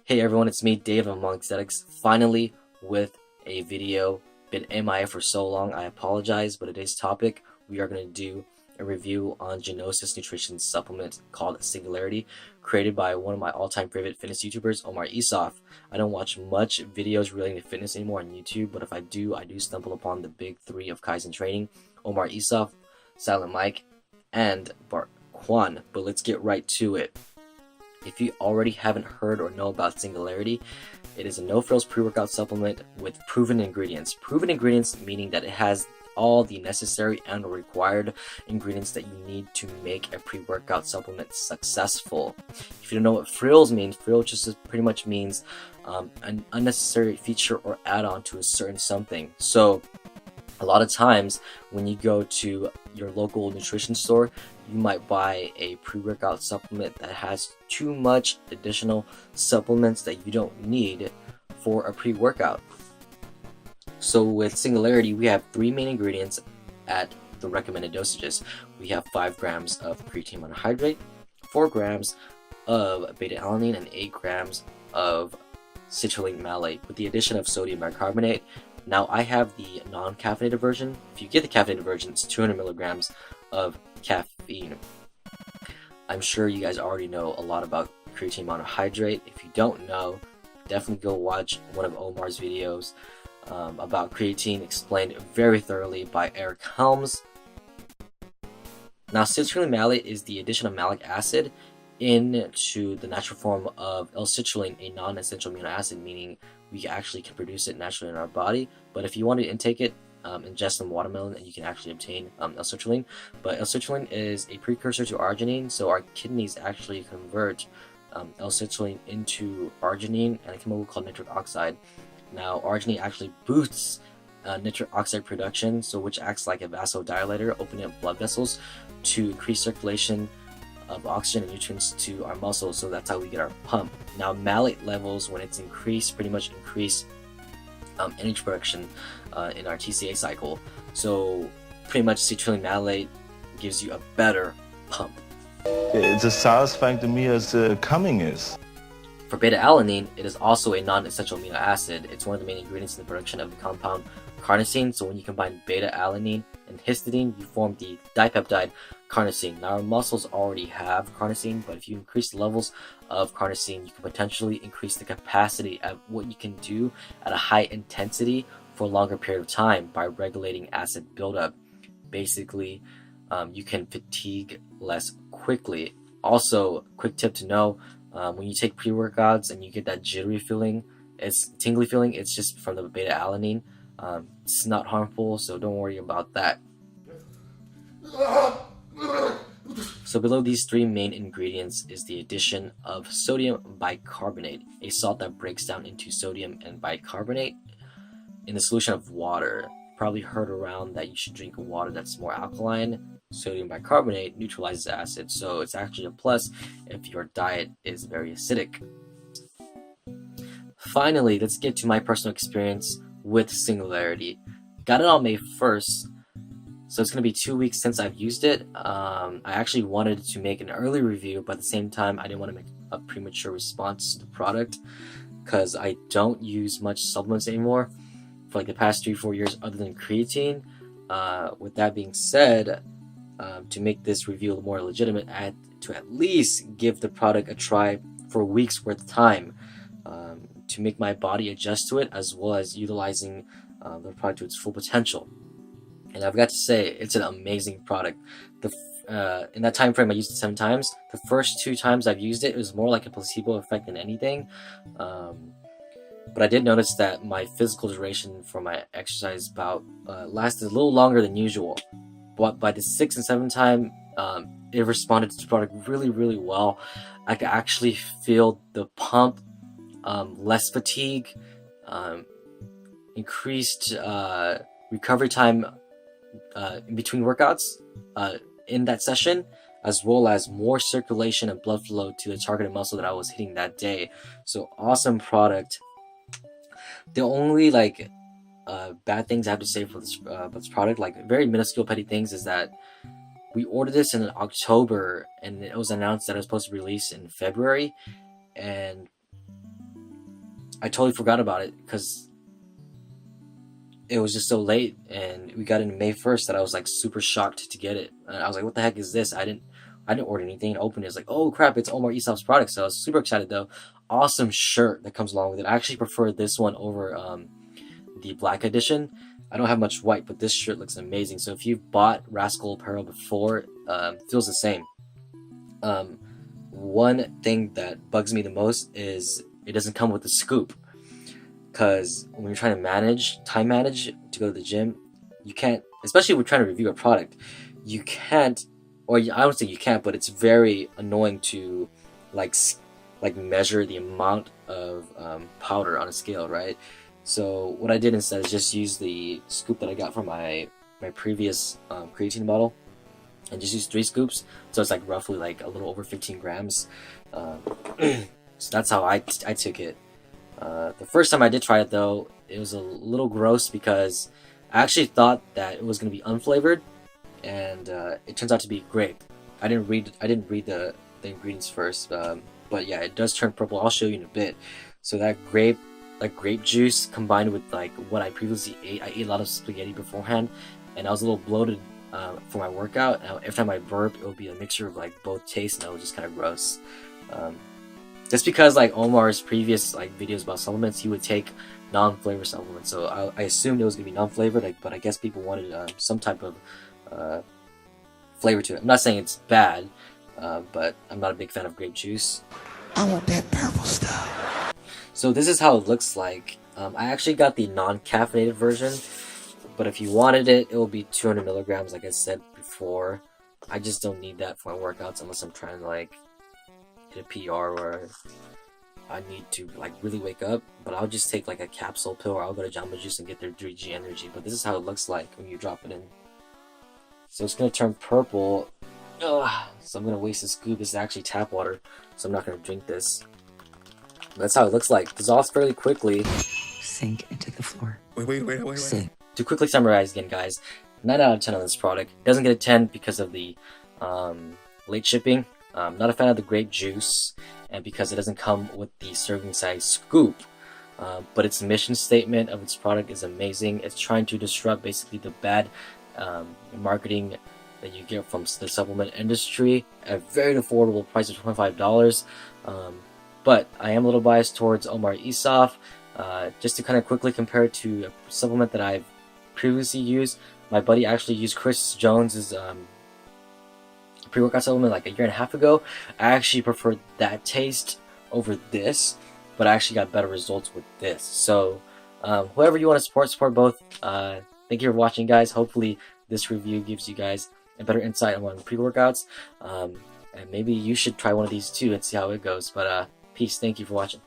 Hey everyone, it's me, Dave of Hmongsthetics, finally with a video. Been MIA for so long, I apologize, but today's topic, we are going to do a review on Gnosis nutrition supplement called Singularity, created by one of my all-time favorite fitness YouTubers, Omar Isuf. I don't watch much videos relating to fitness anymore on YouTube, but if I do stumble upon the big three of Kaizen training, Omar Isuf, Silent Mike, and Bart Kwan. But let's get right to it. If you already haven't heard or know about Singularity, it is a no-frills pre-workout supplement with proven ingredients. Proven ingredients meaning that it has all the necessary and required ingredients that you need to make a pre-workout supplement successful. If you don't know what frills means, frills just pretty much means an unnecessary feature or add-on to a certain something. So a lot of times when you go to your local nutrition store, you might buy a pre-workout supplement that has too much additional supplements that you don't need for a pre-workout. So with Singularity, we have three main ingredients at the recommended dosages. We have 5 grams of creatine monohydrate, 4 grams of beta-alanine, and 8 grams of citrulline malate with the addition of sodium bicarbonate. Now I have the non-caffeinated version. If you get the caffeinated version, it's 200 milligrams of caffeine. I'm sure you guys already know a lot about creatine monohydrate. If you don't know, definitely go watch one of Omar's videos about creatine, explained very thoroughly by Eric Helms. Now citrulline malate is the addition of malic acid into the natural form of L-citrulline, a non-essential amino acid, meaning we actually can produce it naturally in our body. But if you want to intake it, ingest some watermelon and you can actually obtain L-citrulline. But L-citrulline is a precursor to arginine, so our kidneys actually convert L-citrulline into arginine and a chemical called nitric oxide. Now arginine actually boosts nitric oxide production, so which acts like a vasodilator, opening up blood vessels to increase circulation of oxygen and nutrients to our muscles, so that's how we get our pump. Now malate levels, when it's increased, pretty much increase energy production in our TCA cycle. So pretty much citrulline malate gives you a better pump. It's as satisfying to me as coming is. For beta-alanine, it is also a non-essential amino acid. It's one of the main ingredients in the production of the compound carnosine. So when you combine beta-alanine and histidine, you form the dipeptide carnosine. Now our muscles already have carnosine, but if you increase the levels of carnosine, you can potentially increase the capacity of what you can do at a high intensity for a longer period of time by regulating acid buildup. Basically, you can fatigue less quickly. Also, quick tip to know, when you take pre-workouts and you get that jittery feeling, it's tingly feeling, it's just from the beta-alanine. It's not harmful, so don't worry about that. So below these three main ingredients is the addition of sodium bicarbonate, a salt that breaks down into sodium and bicarbonate in the solution of water. Probably heard around that you should drink water that's more alkaline. Sodium bicarbonate neutralizes acid, so it's actually a plus if your diet is very acidic. Finally, let's get to my personal experience with Singularity. Got it on May 1st, so it's going to be 2 weeks since I've used it. I actually wanted to make an early review, but at the same time, I didn't want to make a premature response to the product because I don't use much supplements anymore for like the past 3-4 years other than creatine. With that being said, to make this review more legitimate, I had to at least give the product a try for a week's worth of time to make my body adjust to it, as well as utilizing the product to its full potential. And I've got to say, it's an amazing product. In that time frame, I used it 7 times. The first 2 times I've used it, it was more like a placebo effect than anything. But I did notice that my physical duration for my exercise bout lasted a little longer than usual. But by the 6th and 7th time, it responded to the product really, really well. I could actually feel the pump, less fatigue, increased recovery time in between workouts in that session, as well as more circulation and blood flow to the targeted muscle that I was hitting that day. So awesome product. The only bad things I have to say for this product, like very minuscule petty things, is that we ordered this in October and it was announced that it was supposed to release in February, and I totally forgot about it because it was just so late, and we got it May 1st that I was like super shocked to get it. And I was like, what the heck is this? I didn't order anything. I opened it. It's like, oh crap, it's Omar Isof's product. So I was super excited though. Awesome shirt that comes along with it. I actually prefer this one over the black edition. I don't have much white, but this shirt looks amazing. So if you've bought Rascal apparel before, it feels the same. One thing that bugs me the most is it doesn't come with a scoop. Because when you're trying to time manage to go to the gym, you can't, especially when you're trying to review a product, you can't, or I don't say you can't, but it's very annoying to like measure the amount of powder on a scale, right? So what I did instead is just use the scoop that I got from my previous creatine bottle, and just use 3 scoops. So it's like roughly like a little over 15 grams. So that's how I took it. The first time I did try it though, it was a little gross because I actually thought that it was going to be unflavored, and it turns out to be grape. I didn't read the ingredients first, but yeah, it does turn purple. I'll show you in a bit. So that grape juice combined with like what I previously ate. I ate a lot of spaghetti beforehand, and I was a little bloated for my workout. And every time I burp, it would be a mixture of like both tastes, and it was just kind of gross. Just because like Omar's previous like videos about supplements, he would take non-flavor supplements, so I assumed it was gonna be non-flavored, like, but I guess people wanted some type of flavor to it. I'm not saying it's bad, but I'm not a big fan of grape juice. I want that purple stuff. So this is how it looks like. I actually got the non-caffeinated version, but if you wanted it, it will be 200 milligrams, like I said before. I just don't need that for my workouts unless I'm trying to like hit a PR where I need to like really wake up. But I'll just take like a capsule pill, or I'll go to Jamba Juice and get their 3G energy. But this is how it looks like when you drop it in. So it's gonna turn purple. Ugh, so I'm gonna waste a scoop. This is actually tap water, so I'm not gonna drink this. That's how it looks like. Dissolves fairly quickly. Sink into the floor. Wait. Sink. To quickly summarize again, guys, 9 out of 10 on this product. It doesn't get a 10 because of the late shipping. Not a fan of the grape juice, and because it doesn't come with the serving size scoop. But its mission statement of its product is amazing. It's trying to disrupt basically the bad marketing that you get from the supplement industry at a very affordable price of $25. But I am a little biased towards Omar Isof. Just to kind of quickly compare it to a supplement that I've previously used. My buddy actually used Chris Jones's pre-workout supplement like a year and a half ago. I actually preferred that taste over this, but I actually got better results with this. So whoever you want to support both. Thank you for watching, guys. Hopefully this review gives you guys a better insight on pre-workouts, and maybe you should try one of these too and see how it goes. But peace. Thank you for watching.